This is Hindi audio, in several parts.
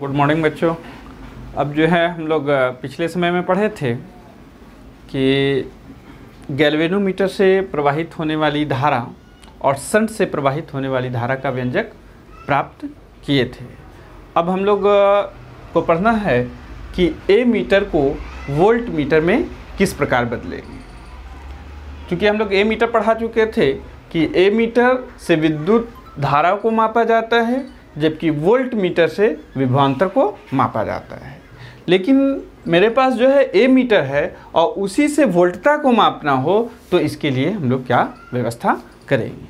गुड मॉर्निंग बच्चों। अब जो है हम लोग पिछले समय में पढ़े थे कि गैल्वेनोमीटर से प्रवाहित होने वाली धारा और शंट से प्रवाहित होने वाली धारा का व्यंजक प्राप्त किए थे। अब हम लोग को पढ़ना है कि ए मीटर को वोल्ट मीटर में किस प्रकार बदलेंगे। क्योंकि हम लोग ए मीटर पढ़ा चुके थे कि ए मीटर से विद्युत धारा को मापा जाता है, जबकि वोल्ट मीटर से विभवांतर को मापा जाता है। लेकिन मेरे पास जो है ए मीटर है और उसी से वोल्टता को मापना हो तो इसके लिए हम लोग क्या व्यवस्था करेंगे।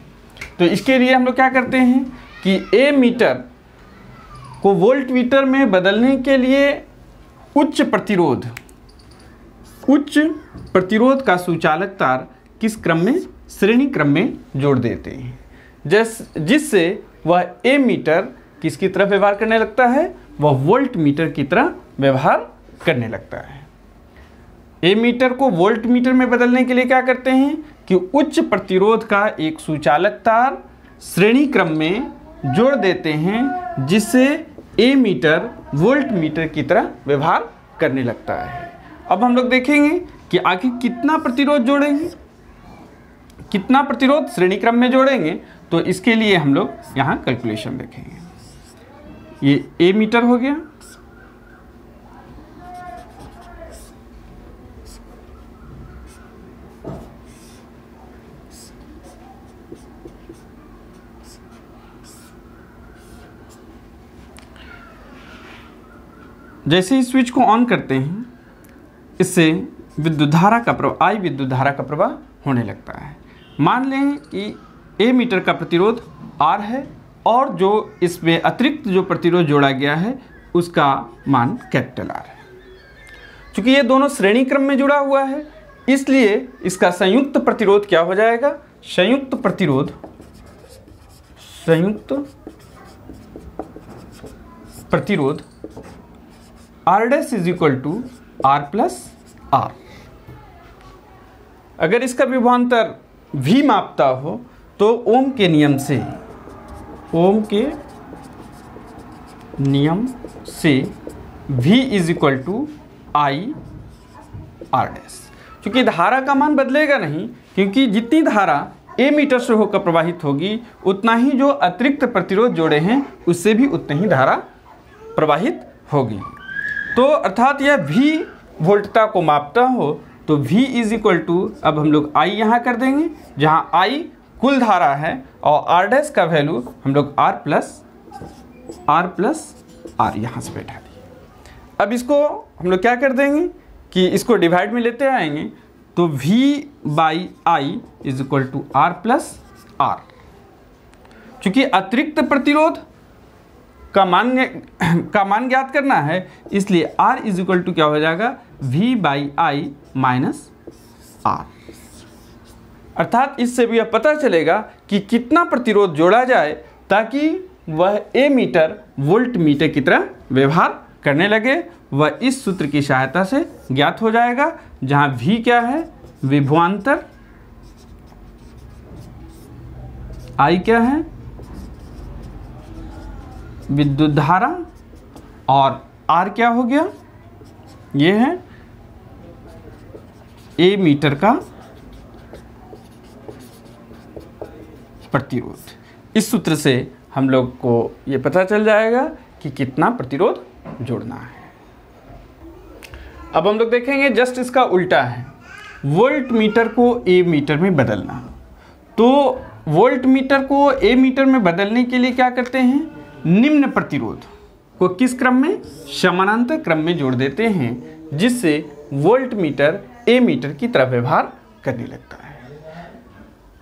तो इसके लिए हम लोग क्या करते हैं कि ए मीटर को वोल्ट मीटर में बदलने के लिए उच्च प्रतिरोध का सुचालक तार किस क्रम में, श्रेणी क्रम में जोड़ देते हैं, जिससे वह ए मीटर किसकी तरफ व्यवहार करने लगता है, वह वोल्ट मीटर की तरह व्यवहार करने लगता है। ए मीटर को वोल्ट मीटर में बदलने के लिए क्या करते हैं कि उच्च प्रतिरोध का एक सुचालक तार श्रेणी क्रम में जोड़ देते हैं, जिससे ए मीटर वोल्ट मीटर की तरह व्यवहार करने लगता है। अब हम लोग देखेंगे कि आखिर कितना प्रतिरोध जोड़ेंगे, कितना प्रतिरोध श्रेणी क्रम में जोड़ेंगे। तो इसके लिए हम लोग यहाँ कैलकुलेशन देखेंगे। ये ए मीटर हो गया, जैसे ही स्विच को ऑन करते हैं इससे विद्युत धारा का प्रवाह, आई विद्युत धारा का प्रवाह होने लगता है। मान लें कि ए मीटर का प्रतिरोध R है और जो इसमें अतिरिक्त जो प्रतिरोध जोड़ा गया है उसका मान कैपिटल R है। चूँकि ये दोनों श्रेणी क्रम में जुड़ा हुआ है इसलिए इसका संयुक्त प्रतिरोध क्या हो जाएगा, संयुक्त प्रतिरोध R dash is equal to R plus R। अगर इसका विभवांतर V मापता हो तो ओम के नियम से V is equal to I R dash. क्योंकि धारा का मान बदलेगा नहीं, क्योंकि जितनी धारा ए मीटर से होकर प्रवाहित होगी उतना ही जो अतिरिक्त प्रतिरोध जोड़े हैं उससे भी उतनी ही धारा प्रवाहित होगी। तो अर्थात यह V वोल्टता को मापता हो तो V इज इक्वल टू, अब हम लोग I यहाँ कर देंगे जहाँ I कुल धारा है और R डैश का वैल्यू हम लोग R प्लस R यहाँ से बैठा दिए। अब इसको हम लोग क्या कर देंगे कि इसको डिवाइड में लेते आएंगे तो V by I is equal to R plus R। चूँकि अतिरिक्त प्रतिरोध का मान ज्ञात करना है इसलिए R इज इक्वल टू क्या हो जाएगा, V by I minus R। अर्थात इससे भी यह पता चलेगा कि कितना प्रतिरोध जोड़ा जाए ताकि वह ए मीटर वोल्ट मीटर की तरह व्यवहार करने लगे। वह इस सूत्र की सहायता से ज्ञात हो जाएगा, जहाँ V क्या है, विभवांतर, I क्या है, विद्युत धारा, और R क्या हो गया, ये है ए मीटर का प्रतिरोध। इस सूत्र से हम लोग को ये पता चल जाएगा कि कितना प्रतिरोध जोड़ना है। अब हम लोग देखेंगे जस्ट इसका उल्टा है, वोल्ट मीटर को ए मीटर में बदलना। तो वोल्ट मीटर को ए मीटर में बदलने के लिए क्या करते हैं, निम्न प्रतिरोध को किस क्रम में, समानांतर क्रम में जोड़ देते हैं, जिससे वोल्ट मीटर ए मीटर की तरफ व्यवहार करने लगता है।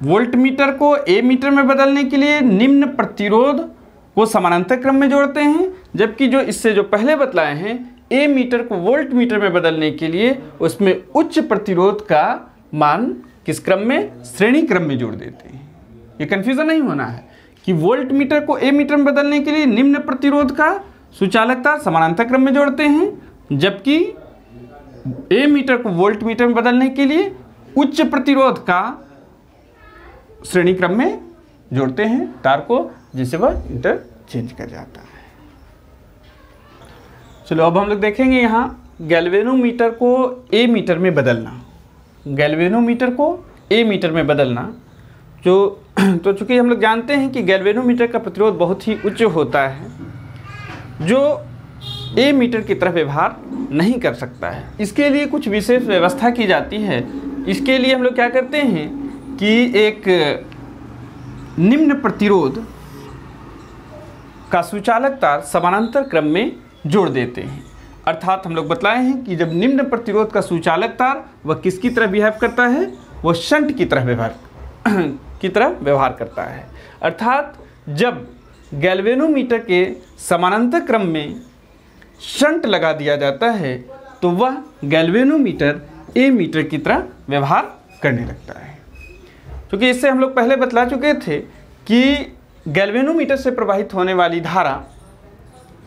वोल्ट मीटर को ए मीटर में बदलने के लिए निम्न प्रतिरोध को समानांतर क्रम में जोड़ते हैं, जबकि जो इससे जो पहले बतलाए हैं ए मीटर को वोल्ट मीटर में बदलने के लिए उसमें उच्च प्रतिरोध का मान किस क्रम में, श्रेणी क्रम में जोड़ देते हैं। ये कन्फ्यूजन नहीं होना है कि वोल्ट मीटर को ए मीटर में बदलने के लिए निम्न प्रतिरोध का सुचालक तार समानांतर क्रम में जोड़ते हैं, जबकि ए मीटर को वोल्ट मीटर में बदलने के लिए उच्च प्रतिरोध का श्रेणी क्रम में जोड़ते हैं तार को, जिससे वह इंटरचेंज कर जाता है। चलो अब हम लोग देखेंगे यहाँ गैल्वेनोमीटर को ए मीटर में बदलना। गैल्वेनोमीटर को ए मीटर में बदलना तो चूँकि हम लोग जानते हैं कि गैल्वेनोमीटर का प्रतिरोध बहुत ही उच्च होता है, जो ए मीटर की तरह व्यवहार नहीं कर सकता है। इसके लिए कुछ विशेष व्यवस्था की जाती है। इसके लिए हम लोग क्या करते हैं कि एक निम्न प्रतिरोध का सुचालक तार समानांतर क्रम में जोड़ देते हैं। अर्थात हम लोग बतलाए हैं कि जब निम्न प्रतिरोध का सुचालक तार वह किसकी तरह बिहेव करता है, वह शंट की तरह व्यवहार करता है। अर्थात जब गैल्वेनोमीटर के समानांतर क्रम में शंट लगा दिया जाता है तो वह गैल्वेनोमीटर ए मीटर की तरह व्यवहार करने लगता है। क्योंकि इससे हम लोग पहले बतला चुके थे कि गैल्वेनोमीटर से प्रवाहित होने वाली धारा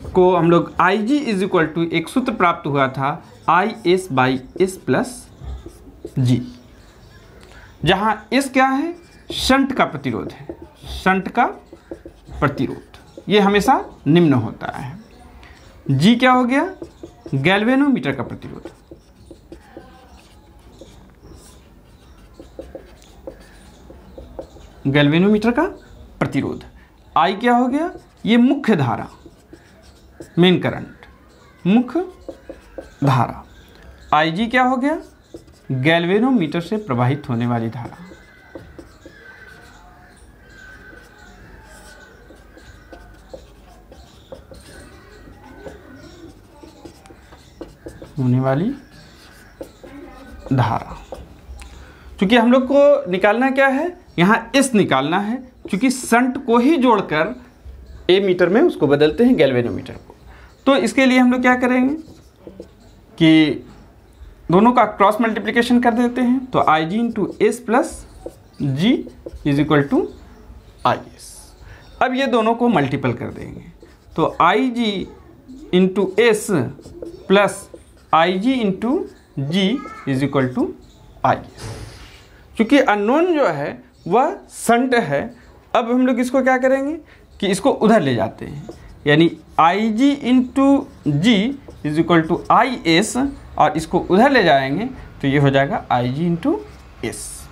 को हम लोग Ig इज इक्वल टू एक सूत्र प्राप्त हुआ था IS/S+G, जहाँ S क्या है, शंट का प्रतिरोध है। शंट का प्रतिरोध ये हमेशा निम्न होता है। G क्या हो गया, गैल्वेनोमीटर का प्रतिरोध। गैल्वेनोमीटर का प्रतिरोध। I क्या हो गया, ये मुख्य धारा, मेन करंट, मुख्य धारा। Ig क्या हो गया, गैल्वेनोमीटर से प्रवाहित होने वाली धारा। होने वाली धारा। क्योंकि हम लोग को निकालना क्या है, यहाँ S निकालना है, क्योंकि शंट को ही जोड़कर ए मीटर में उसको बदलते हैं गैल्वेनोमीटर को। तो इसके लिए हम लोग क्या करेंगे कि दोनों का क्रॉस मल्टीप्लिकेशन कर देते हैं। तो Ig into S plus G is equal to IS। अब ये दोनों को मल्टीपल कर देंगे तो Ig into S plus Ig into G is equal to IS। क्योंकि अननोन जो है वह शंट है। अब हम लोग इसको क्या करेंगे कि इसको उधर ले जाते हैं, यानी Ig into G is equal to IS, और इसको उधर ले जाएंगे तो ये हो जाएगा Ig इंटू एस।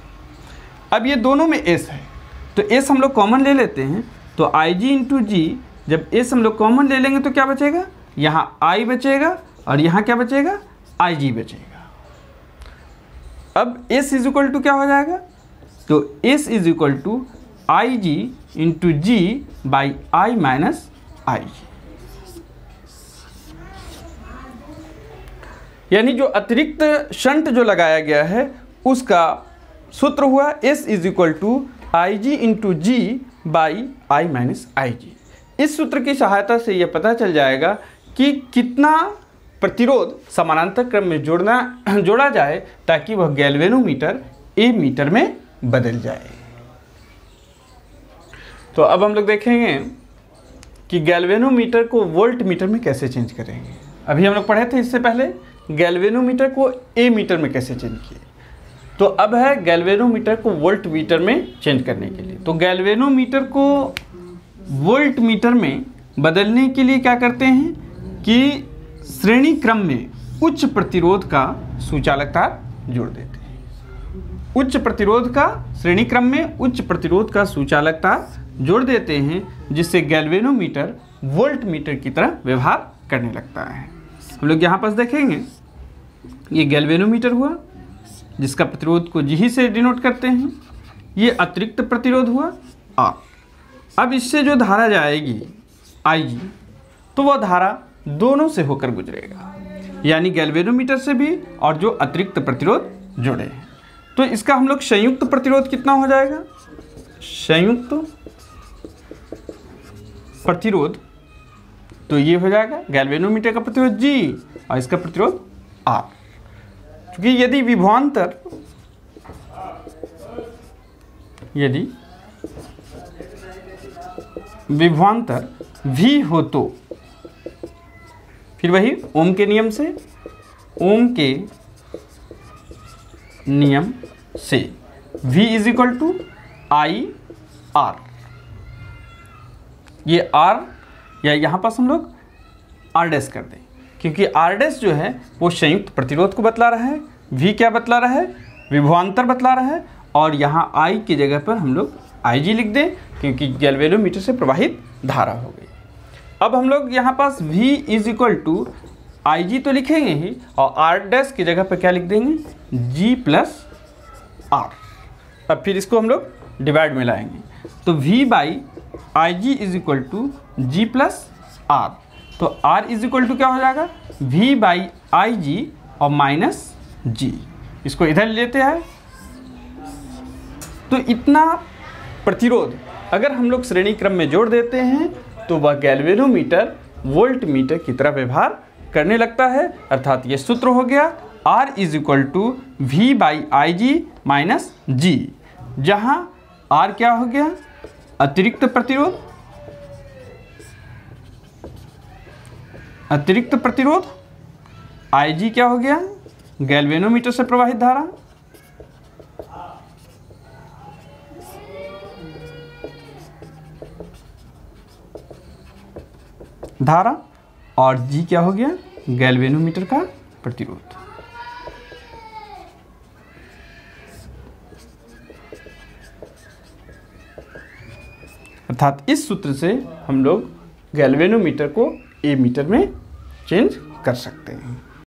अब ये दोनों में S है तो S हम लोग कॉमन ले लेते हैं। तो Ig इंटू जी, जब S हम लोग कॉमन ले लेंगे तो क्या बचेगा, यहाँ I बचेगा और यहाँ क्या बचेगा, Ig बचेगा। अब S इज इक्वल टू क्या हो जाएगा, तो S is equal to Ig into G by I minus Ig। यानी जो अतिरिक्त शंट जो लगाया गया है उसका सूत्र हुआ S is equal to Ig into G by I minus Ig। इस सूत्र की सहायता से यह पता चल जाएगा कि कितना प्रतिरोध समानांतर क्रम में जोड़ा जाए ताकि वह गैल्वेनोमीटर ए मीटर में बदल जाए। तो अब हम लोग देखेंगे कि गैल्वेनोमीटर को वोल्ट मीटर में कैसे चेंज करेंगे। अभी हम लोग पढ़े थे इससे पहले गैल्वेनोमीटर को ए मीटर में कैसे चेंज किए। तो अब है गैल्वेनोमीटर को वोल्ट मीटर में चेंज करने के लिए। तो गैल्वेनोमीटर को वोल्ट मीटर में बदलने के लिए क्या करते हैं कि श्रेणी क्रम में उच्च प्रतिरोध का सुचालक तार जोड़ देते हैं। उच्च प्रतिरोध का श्रेणी क्रम में उच्च प्रतिरोध का सुचालक तार जोड़ देते हैं, जिससे गैल्वेनोमीटर वोल्ट मीटर की तरह व्यवहार करने लगता है। हम लोग यहाँ पास देखेंगे ये गैल्वेनोमीटर हुआ जिसका प्रतिरोध को G से डिनोट करते हैं। ये अतिरिक्त प्रतिरोध हुआ R। अब इससे जो धारा जाएगी Ig, तो वह धारा दोनों से होकर गुजरेगा, यानी गैल्वेनोमीटर से भी और जो अतिरिक्त प्रतिरोध जुड़े हैं। तो इसका हम लोग संयुक्त प्रतिरोध कितना हो जाएगा, संयुक्त प्रतिरोध, तो ये हो जाएगा गैल्वेनोमीटर का प्रतिरोध G और इसका प्रतिरोध R। क्योंकि यदि विभवांतर V हो तो फिर वही ओम के नियम से V is equal to I R। ये R या यहाँ पास हम लोग R डैश कर दें, क्योंकि आर डैश जो है वो संयुक्त प्रतिरोध को बतला रहा है, वी क्या बतला रहा है, विभवांतर बतला रहा है, और यहाँ आई की जगह पर हम लोग IG लिख दें क्योंकि गैल्वेनोमीटर से प्रवाहित धारा हो गई। अब हम लोग यहाँ पास V is equal to IG तो लिखेंगे ही, और R डैश की जगह पर क्या लिख देंगे, G प्लस R। अब फिर इसको हम लोग डिवाइड में लाएंगे, तो V by IG is equal to G plus R। तो R इज इक्वल टू क्या हो जाएगा, V बाई IG और माइनस G। इसको इधर लेते हैं, तो इतना प्रतिरोध अगर हम लोग श्रेणी क्रम में जोड़ देते हैं तो वह गैल्वेनोमीटर वोल्ट मीटर की तरह व्यवहार करने लगता है। अर्थात ये सूत्र हो गया R is equal to V by IG minus G, जहाँ R क्या हो गया, अतिरिक्त प्रतिरोध, अतिरिक्त प्रतिरोध, IG क्या हो गया, गैल्वेनोमीटर से प्रवाहित धारा, और G क्या हो गया, गैल्वेनोमीटर का प्रतिरोध। अर्थात इस सूत्र से हम लोग गैल्वेनोमीटर को A मीटर में चेंज कर सकते हैं।